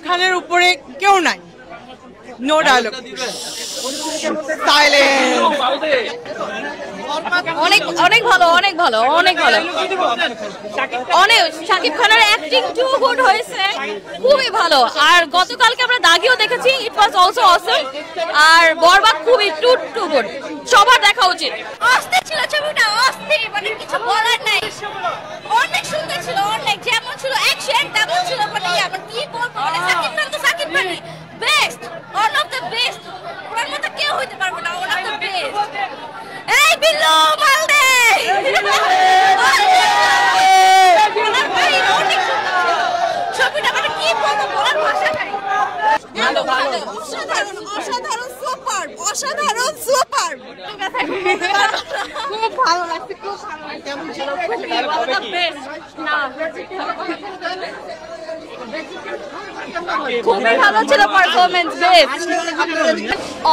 খানের উপরে কেউ নাই, নো ডায়লগ, অনেক অনেক ভালো, অনেক ভালো, অনেক ভালো, অনেক। শাকিব খানের অ্যাক্টিং টু গুড হয়েছে, খুবই ভালো। আর গতকালকে আমরা দাগিও দেখেছি, ইট ওয়াজ অলসো অসম। আর বরবাদ খুবই টু গুড, সবার দেখা উচিত। অস্থির ছিল ছবিটা, অস্থির, মানে কিছু বলার নাই। অনেক সুন্দর ছিল, অনেক, যেমন ছিল অ্যাকশন তেমন ছিল। মানে আমার কি বলবো, মানে শাকিব খান তো Shakib Khan, best, one of the best, ওনার মতো কেউ হইতে পারবে না, ওয়ান অফ দ্য বেস্ট। এই বিল্লু মালদে ছবিটা, মানে কি বলবো, বলার ভাষা নাই। ভালো ভালো, অসাধারণ, অসাধারণ, সুপার, অসাধারণ, সুপার, খুব ভালো লাগছে, খুব ভালো লাগছে। কেমন ছিল? খুবই ভালো ছিল পারফরমেন্স, বেস্ট,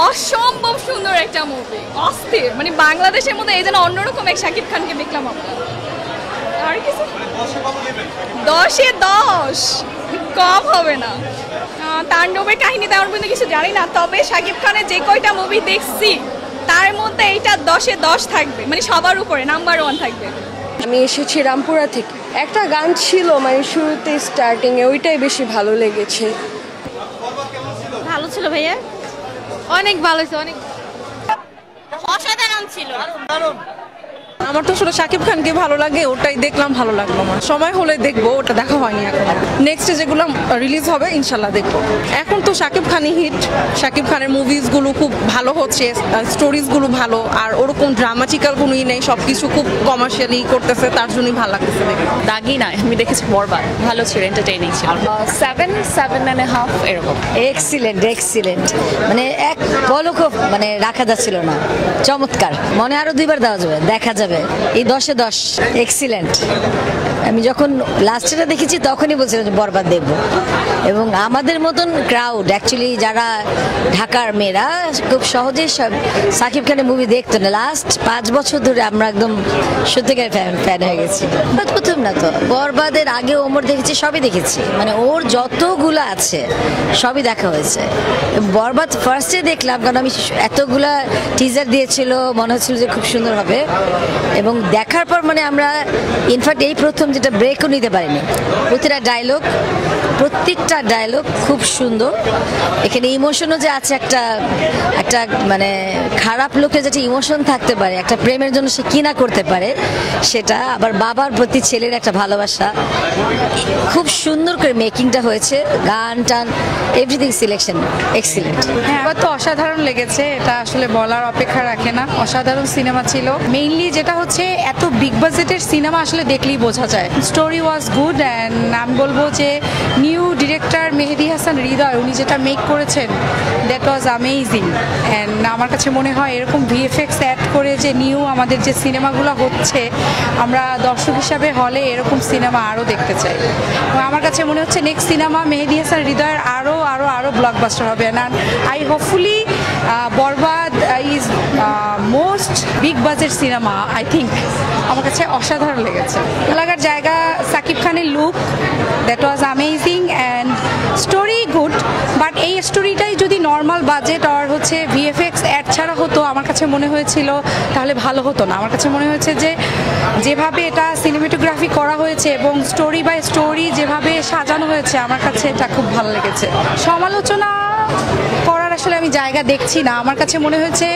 অসম্ভব সুন্দর একটা মুভি, অস্থির। মানে বাংলাদেশের মধ্যে এই যেন অন্যরকম এক শাকিব খানকে দেখলাম আমরা। আর কিছু 10-এ 10 কম হবে না। তাণ্ডবের কাহিনী তেমন কিন্তু কিছু জানি না, তবে শাকিব খানের যে কয়টা মুভি দেখছি তার মধ্যে এইটা 10-এ 10 থাকবে, মানে সবার উপরে নাম্বার 1 থাকবে। আমি এসেছি রামপুরা থেকে, একটা গান ছিল মানে শুরুতে স্টার্টিং এ, ওইটাই বেশি ভালো লেগেছে। ভালো ছিল ভাইয়া, অনেক ভালো ছিল, অনেক অসাধারণ ছিল। আমার তো আসলে শাকিব খানকে ভালো লাগে, ওটাই দেখলাম, ভালো লাগলো আমার। সময় হলে দেখবো, ওটা দেখা হয়নি এখন। নেক্সটে যেগুলো রিলিজ হবে ইনশাল্লাহ দেখবো। এখন তো শাকিব খানই হিট, শাকিব খানের মুভিজগুলো খুব ভালো হচ্ছে, স্টোরিজগুলো ভালো, আর ওরকম ড্রামাটিক্যাল কোনোই নেই, সব কিছু খুব কমার্শিয়ালি করতেছে, তার জন্যই ভালো লাগতেছে। দাগি না, আমি দেখেছি বরবাদ, ভালো ছিল, এন্টারটেইনিং ছিল। 7.5 এরকম। এক্সিলেন্ট, এক্সিলেন্ট, মানে এক পলক মানে রাখা যাচ্ছিল না, চমৎকার। মনে আরো 2বার দেওয়া যাবে, দেখা যাবে। এই 10-এ 10 এক্সিলেন্ট। আমি যখন লাস্টটা দেখেছি তখনই বলছিলাম যে বরবাদ দেখব। এবং আমাদের মতন ক্রাউড, অ্যাকচুয়ালি যারা ঢাকার মেয়েরা খুব সহজেই সাকিব খানের মুভি দেখতো না। লাস্ট 5 বছর ধরে আমরা একদম সত্যিকার ফ্যান হয়ে গেছি। প্রথম না তো, বরবাদের আগে ওমর দেখেছি, সবই দেখেছি, মানে ওর যতগুলো আছে সবই দেখা হয়েছে। বরবাদ ফার্স্টে দেখলাম কারণ আমি এতগুলা টিজার দিয়েছিল, মনে হচ্ছিল যে খুব সুন্দর হবে। এবং দেখার পর মানে আমরা ইনফ্যাক্ট এই প্রথম যেটা ব্রেকও নিতে পারিনি। প্রত্যেকটা ডায়লগ খুব সুন্দর। এখানে ইমোশনও যে আছে, একটা মানে খারাপ লোকের যেটা ইমোশন থাকতে পারে, একটা প্রেমের জন্য সে কি না করতে পারে সেটা, আবার বাবার প্রতি ছেলের একটা ভালোবাসা, খুব সুন্দর করে মেকিংটা হয়েছে। গান টান এভরিথিং, সিলেকশন এক্সিলেন্ট। হ্যাঁ, আমার তো অসাধারণ লেগেছে, এটা আসলে বলার অপেক্ষা রাখে না। অসাধারণ সিনেমা ছিল। মেইনলি যেটা হচ্ছে, এত বিগ বাজেটের সিনেমা আসলে দেখলেই বোঝা যায়। স্টোরি ওয়াজ গুড, অ্যান্ড আমি বলবো যে নিউ ডিরেক্টর মেহেদী হাসান হৃদয়, উনি যেটা মেক করেছেন দ্যাট ওয়াজ অ্যামেজিং। অ্যান্ড আমার কাছে মনে হয় এরকম ভিএফএক্স অ্যাড করে যে নিউ আমাদের যে সিনেমাগুলো হচ্ছে, আমরা দর্শক হিসাবে হলে এরকম সিনেমা আরও দেখতে চাই। আমার কাছে মনে হচ্ছে নেক্সট সিনেমা মেহেদী হাসান হৃদয়ের আরও আরও আরও ব্লকবাস্টার হবে। And I hopefully Borbaad is most big budget cinema, I think. আমার কাছে অসাধারণ লেগেছে। লাগার জায়গা সাকিব খানের look, that was amazing, and story good. But এই স্টোরিটাই যদি নর্মাল বাজেট আর হচ্ছে ভিএফএক্স অ্যাড ছাড়া হতো, আমার কাছে মনে হয়েছিল তাহলে ভালো হতো না। আমার কাছে মনে হয়েছে যে যেভাবে এটা সিনেমাটোগ্রাফি করা হয়েছে এবং স্টোরি বাই স্টোরি যেভাবে সাজানো হয়েছে, আমার কাছে এটা খুব ভালো লেগেছে। সমালোচনা করার আসলে আমি জায়গা দেখছি না। আমার কাছে মনে হয়েছে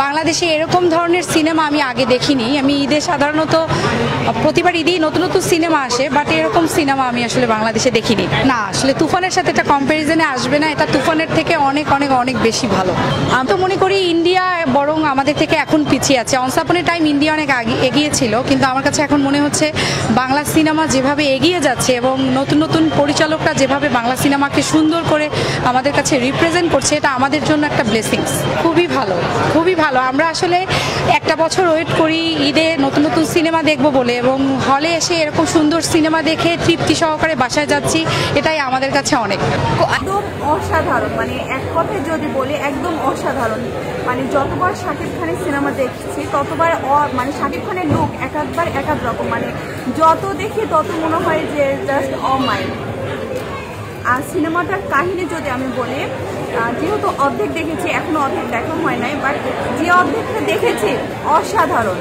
বাংলাদেশে এরকম ধরনের সিনেমা আমি আগে দেখিনি। আমি ঈদে সাধারণত প্রতিবার ঈদেই নতুন নতুন সিনেমা আসে, বাট এরকম সিনেমা আমি আসলে বাংলাদেশে দেখিনি। না, আসলে তুফানের সাথে এটা কম্প্যারিজনে আসবে না। এটা তুফানের থেকে অনেক অনেক অনেক বেশি ভালো। আমি তো মনে করি ইন্ডিয়া বরং আমাদের থেকে এখন পিছিয়ে আছে। অনস আপন এ টাইম ইন্ডিয়া অনেক এগিয়ে ছিল, কিন্তু আমার কাছে এখন মনে হচ্ছে বাংলা সিনেমা যেভাবে এগিয়ে যাচ্ছে এবং নতুন নতুন পরিচালকরা যেভাবে বাংলা সিনেমাকে সুন্দর করে আমাদের কাছে রিপ্রেজেন্ট করছে, এটা আমাদের জন্য একটা ব্লেসিংস। খুবই ভালো, খুবই ভালো। আমরা আসলে একটা বছর ওয়েট করি ঈদে নতুন নতুন সিনেমা দেখবো বলে, এবং হলে এসে এরকম সুন্দর সিনেমা দেখে তৃপ্তি সহকারে বাসায় যাচ্ছি, এটাই আমাদের কাছে অনেক। একদম অসাধারণ, মানে এক কথায় যদি বলি একদম অসাধারণ। মানে যতবার শাকিব খানের সিনেমা দেখছি ততবার মানে শাকিব খানের লুক একবার এক এক রকম, মানে যত দেখি তত মনে হয় যে জাস্ট অমাইন্ড। আর সিনেমাটার কাহিনী যদি আমি বলি, যেহেতু অর্ধেক দেখেছি, এখনো অর্ধেক দেখা হয় নাই, বাট যে অর্ধেকটা দেখেছি অসাধারণ,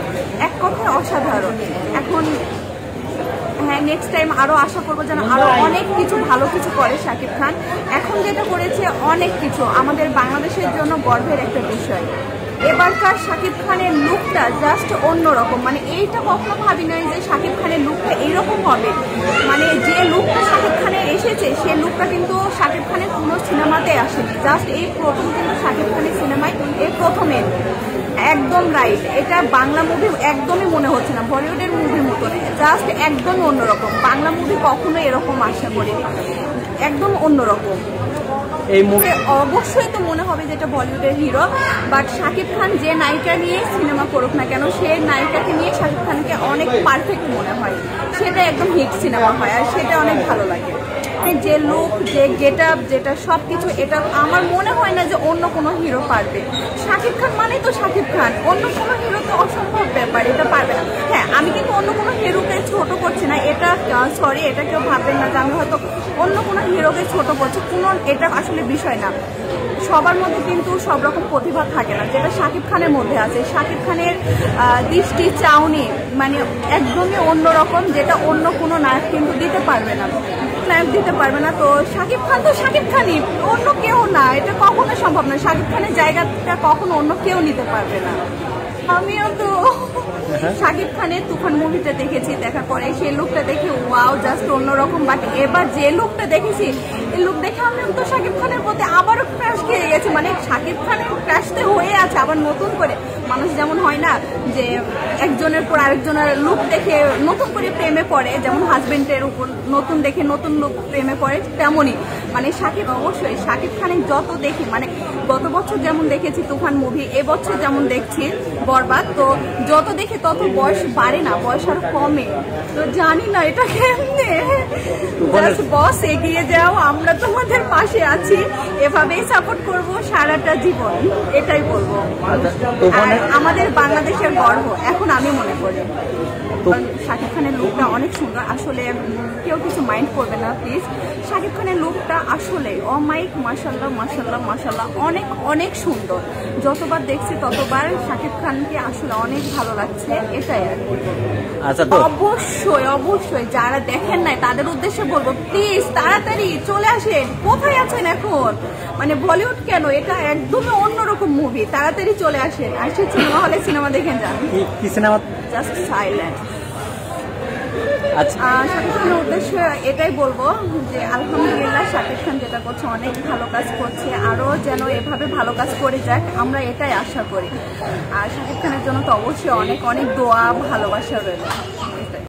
এক কথায় অসাধারণ। এখন হ্যাঁ, নেক্সট টাইম আরো আশা করবো যেন আরো অনেক কিছু ভালো কিছু করে শাকিব খান। এখন যেটা করেছে অনেক কিছু আমাদের বাংলাদেশের জন্য গর্বের একটা বিষয়। এবারকার শাকিব খানের লুকটা জাস্ট অন্যরকম, মানে এইটা কখনো ভাবি নাই যে শাকিব খানের লুকটা এইরকম হবে। মানে যে লুকটা শাকিব খানের এসেছে সেই লুকটা কিন্তু শাকিব খানের কোনো সিনেমাতে আসেনি, জাস্ট এই প্রথম কিন্তু শাকিব খানের সিনেমায় এই প্রথমে। একদম রাইট, এটা বাংলা মুভি একদমই মনে হচ্ছে না, বলিউডের মুভির মতো, জাস্ট একদম অন্যরকম। বাংলা মুভি কখনো এরকম আশা করিনি, একদম অন্যরকম। এই মুভি অবশ্যই তো মনে হবে যেটা বলিউডের হিরো, বাট শাকিব খান যে নায়িকা নিয়ে সিনেমা করুক না কেন, সেই নায়িকাকে নিয়ে শাকিব খানকে অনেক পারফেক্ট মনে হয়, সেটা একদম হিট সিনেমা হয়, আর সেটা অনেক ভালো লাগে। যে লুক, যে গেট আপ, যেটা সব কিছু, এটা আমার মনে হয় না যে অন্য কোনো হিরো পারবে। শাকিব খান মানে তো শাকিব খান, অন্য কোনো হিরো তো অসম্ভব ব্যাপার, এটা পারবে না। হ্যাঁ, আমি কিন্তু অন্য কোনো হিরোকে ছোট করছি না, এটা সরি, এটা কেউ ভাববেন না যে আমি হয়তো অন্য কোনো হিরোকে ছোট করছি, কোনো এটা আসলে বিষয় না। সবার মধ্যে কিন্তু সব রকম প্রতিভা থাকে না, যেটা শাকিব খানের মধ্যে আছে। শাকিব খানের দৃষ্টি চাউনি মানে একদমই অন্যরকম, যেটা অন্য কোনো নায়ক কিন্তু দিতে পারবে না, নায়ক দিতে পারবে না। তো শাকিব খান তো শাকিব খানই, অন্য কেউ না, এটা কখনো সম্ভব না। শাকিব খানের জায়গাটা কখনো অন্য কেউ নিতে পারবে না। আমিও তো শাকিব খানের তুফান মুভিটা দেখেছি, দেখার পরে সেই লুকটা দেখে ওয়াও, জাস্ট অন্যরকম। বাট এবার যে লুকটা দেখেছি, এই লুক দেখে আমি তো শাকিব খানের প্রতি আবারও ক্র্যাশ খেয়ে গেছি। মানে শাকিব খানের ক্র্যাশতে হয়ে আছে আবার নতুন করে। মানুষ যেমন হয় না যে একজনের পর আরেকজনের লুক দেখে নতুন করে প্রেমে পড়ে, যেমন হাজবেন্ডের উপর নতুন দেখে নতুন লুক প্রেমে পড়ে, তেমনই মানে শাকিব। অবশ্যই শাকিব খানের যত দেখি, মানে গত বছর যেমন দেখেছি তুফান মুভি, এবছর যেমন দেখছি বরবাদ, তো যত দেখে তত বয়স বাড়ে না, বয়স আর কমে। তো জানি না এটা কেমনে, বস এগিয়ে যাও, আমরা তোমাদের পাশে আছি, এভাবেই সাপোর্ট করব সারাটা জীবন, এটাই বলবো। আর আমাদের বাংলাদেশের গর্ব এখন আমি মনে করি। শাকিব খানের লুকটা অনেক সুন্দর, আসলে কেউ কিছু মাইন্ড করবে না প্লিজ। শাকিব খানের লুকটা আসলে অমাইক, মাশাল্লাহ মাশাল্লাহ মাশাল্লাহ, অনেক অনেক সুন্দর। যতবার দেখছি ততবার শাকিব খানকে আসলে অনেক ভালো লাগছে, এটাই আর কি। অবশ্যই অবশ্যই যারা দেখেন নাই তাদের উদ্দেশ্যে বলবো, প্লিজ তাড়াতাড়ি চলে আসেন। কোথায় আছেন এখন? মানে বলিউড কেন, এটা একদমই অন্যরকম মুভি, তাড়াতাড়ি চলে আসেন, আসে সিনেমা হলে সিনেমা দেখেন যান। কি সিনেমা? Just silent. শাকিব খানের উদ্দেশ্যে এটাই বলবো যে আলহামদুলিল্লাহ শাকিব খান যেটা করছে অনেক ভালো কাজ করছে, আরও যেন এভাবে ভালো কাজ করে যাক, আমরা এটাই আশা করি। আর শাকিব খানের জন্য তো অবশ্যই অনেক অনেক দোয়া, ভালোবাসা রইল।